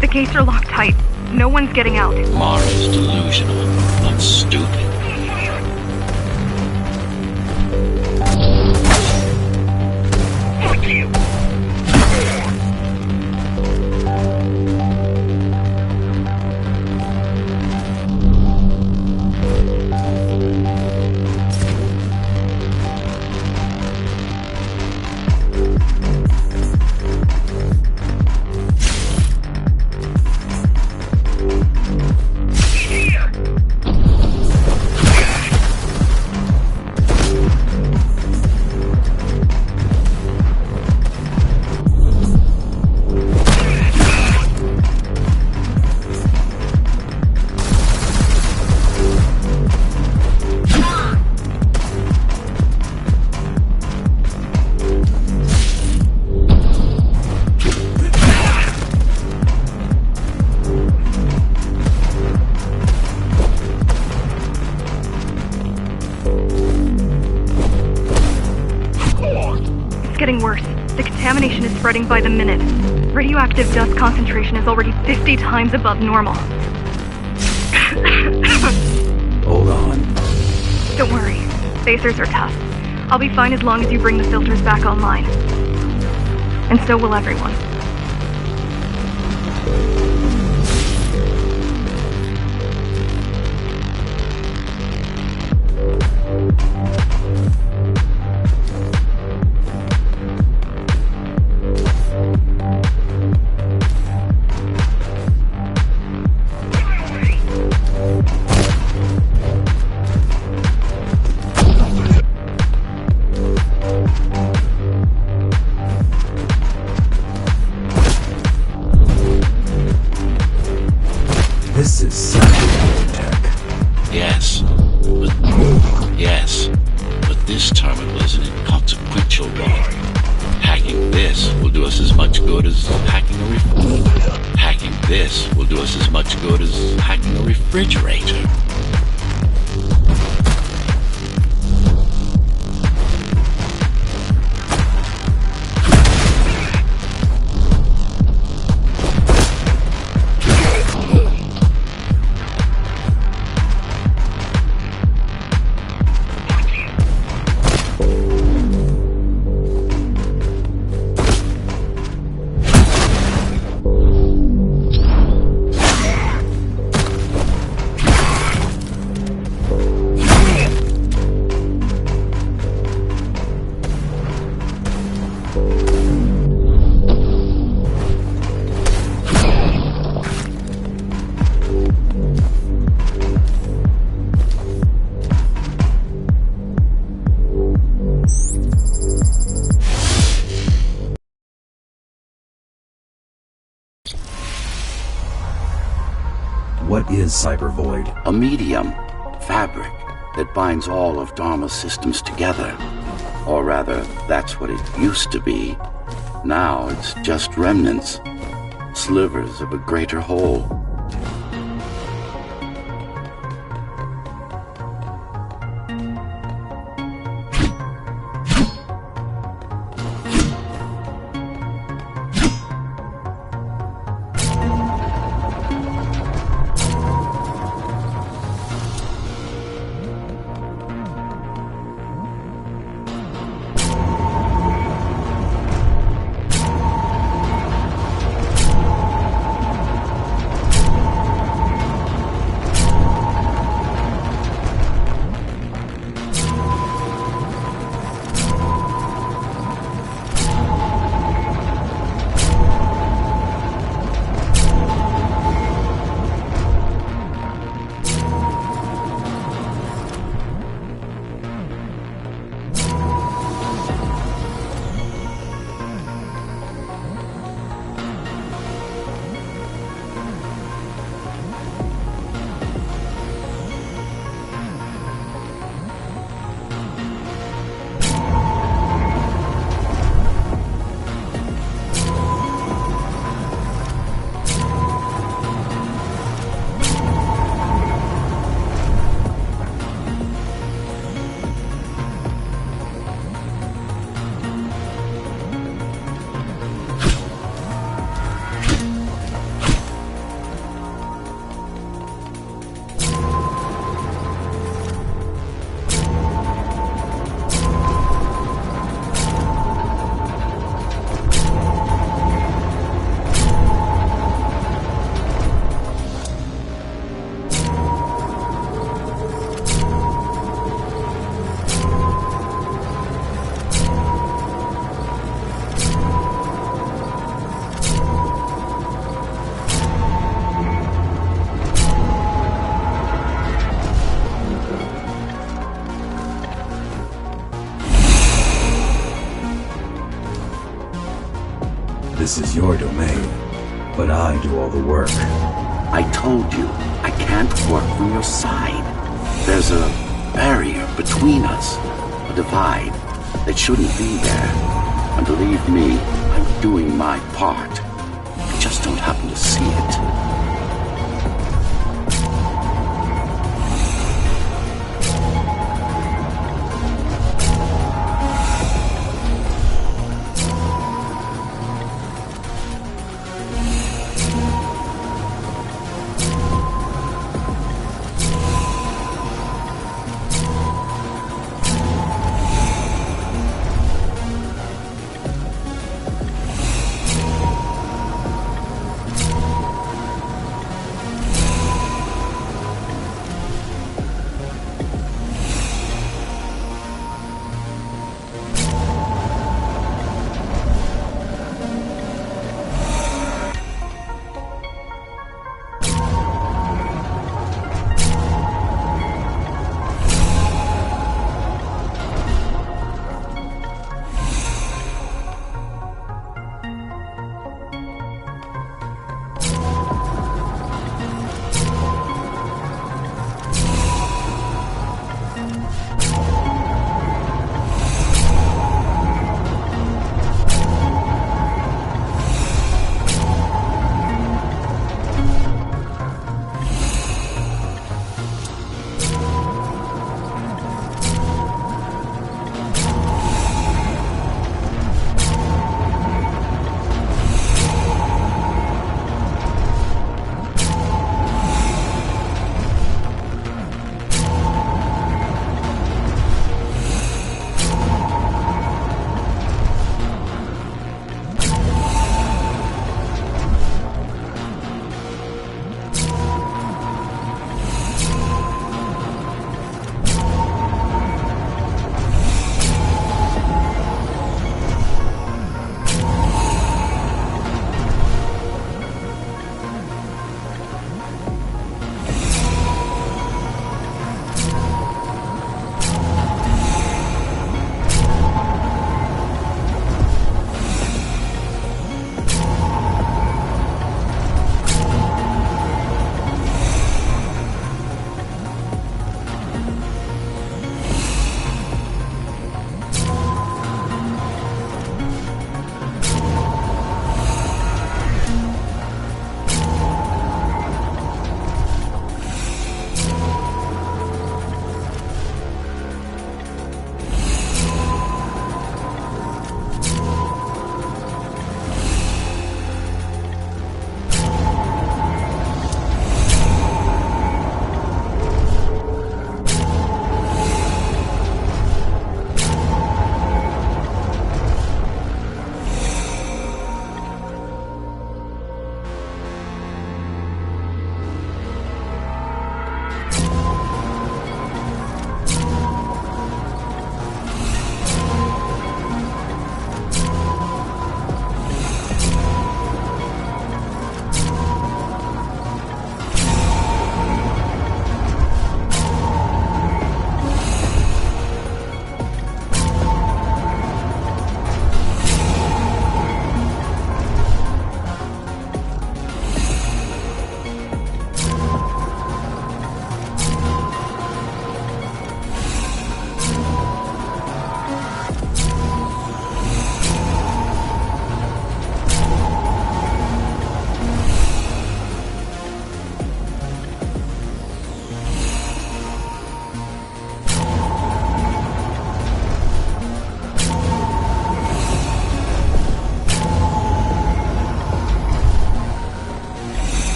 The gates are locked tight. No one's getting out. Mara's delusional, not stupid. Fuck you! It's getting worse. The contamination is spreading by the minute. Radioactive dust concentration is already 50 times above normal. Hold on. Don't worry. Spacers are tough. I'll be fine as long as you bring the filters back online. And so will everyone. This is cyber tech. Yes. But this terminal is an inconsequential one. Hacking this will do us as much good as hacking a Hacking this will do us as much good as hacking a refrigerator. What is Cyber Void? A medium, fabric, that binds all of Dharma's systems together. Or rather, that's what it used to be. Now it's just remnants, slivers of a greater whole. This is your domain, but I do all the work. I told you, I can't work from your side. There's a barrier between us, a divide that shouldn't be there. And believe me, I'm doing my part. I just don't happen to see it.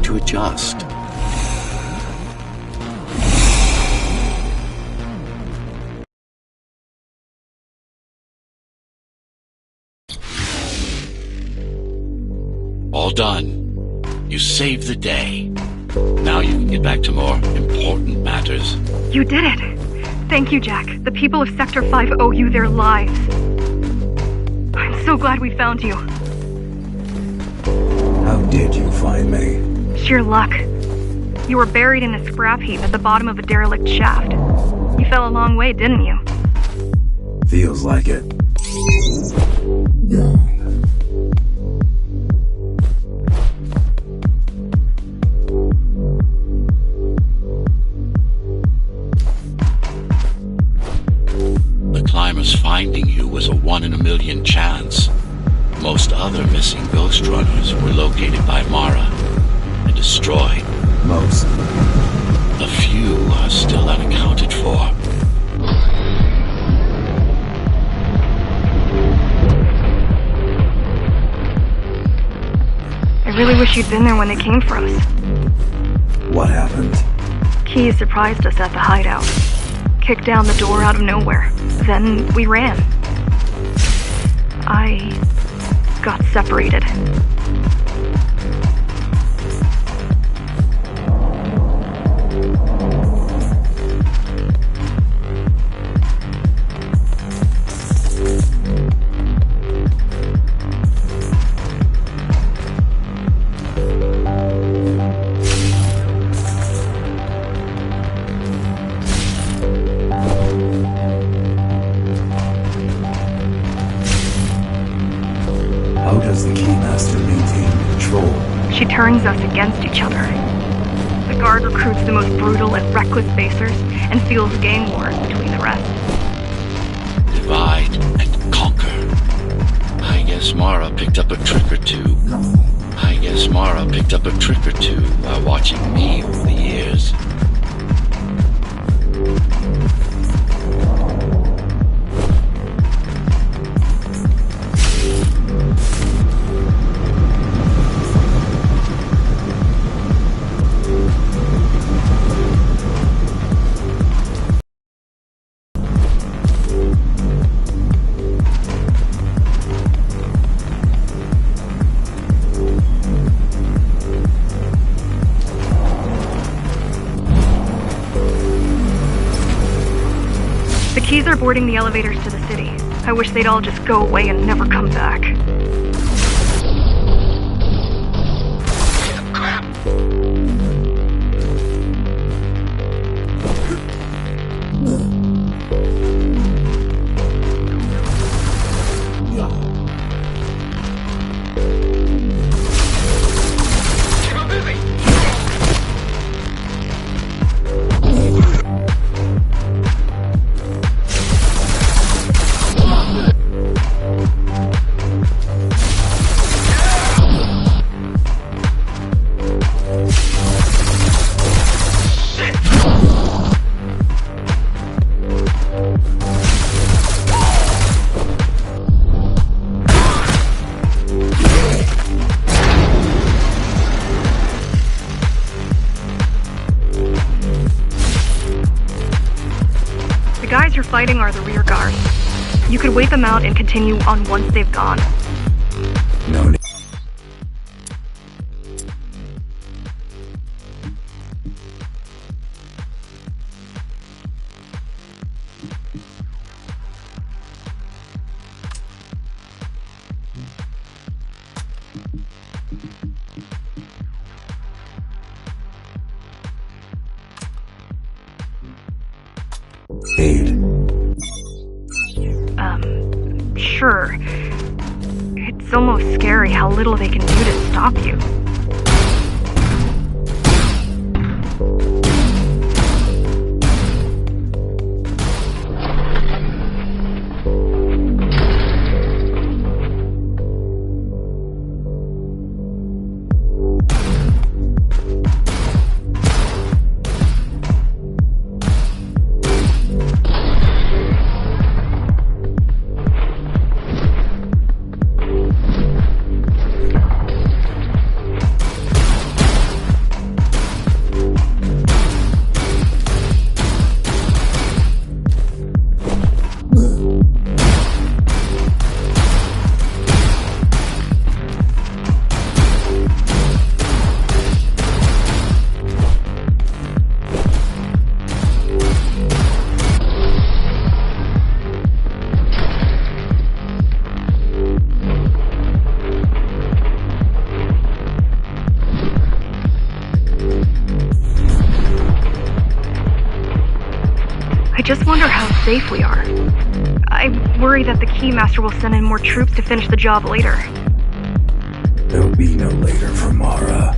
to adjust. All done. You saved the day. Now you can get back to more important matters. You did it! Thank you, Jack. The people of Sector 5 owe you their lives. I'm so glad we found you. How did you find me? Sheer luck. You were buried in a scrap heap at the bottom of a derelict shaft. You fell a long way, didn't you? Feels like it. The climbers finding you was a 1 in a million chance. Most other missing Ghost Runners were located by Mara and destroyed. Most. A few are still unaccounted for. I really wish you'd been there when they came for us. What happened? Key surprised us at the hideout. Kicked down the door out of nowhere. Then we ran. I got separated. How does the Keymaster maintain control? She turns us against each other. The Guard recruits the most brutal and reckless basers and fuels gang wars between the rest. Divide and conquer. I guess Mara picked up a trick or two. While watching me over the years. The Keys are boarding the elevators to the city. I wish they'd all just go away and never come back. The guys you're fighting are the rear guard. You could wait them out and continue on once they've gone. No need. Aid. Sure. It's almost scary how little they can do to stop you. just wonder how safe we are. I worry that the Keymaster will send in more troops to finish the job later. There'll be no later for Mara.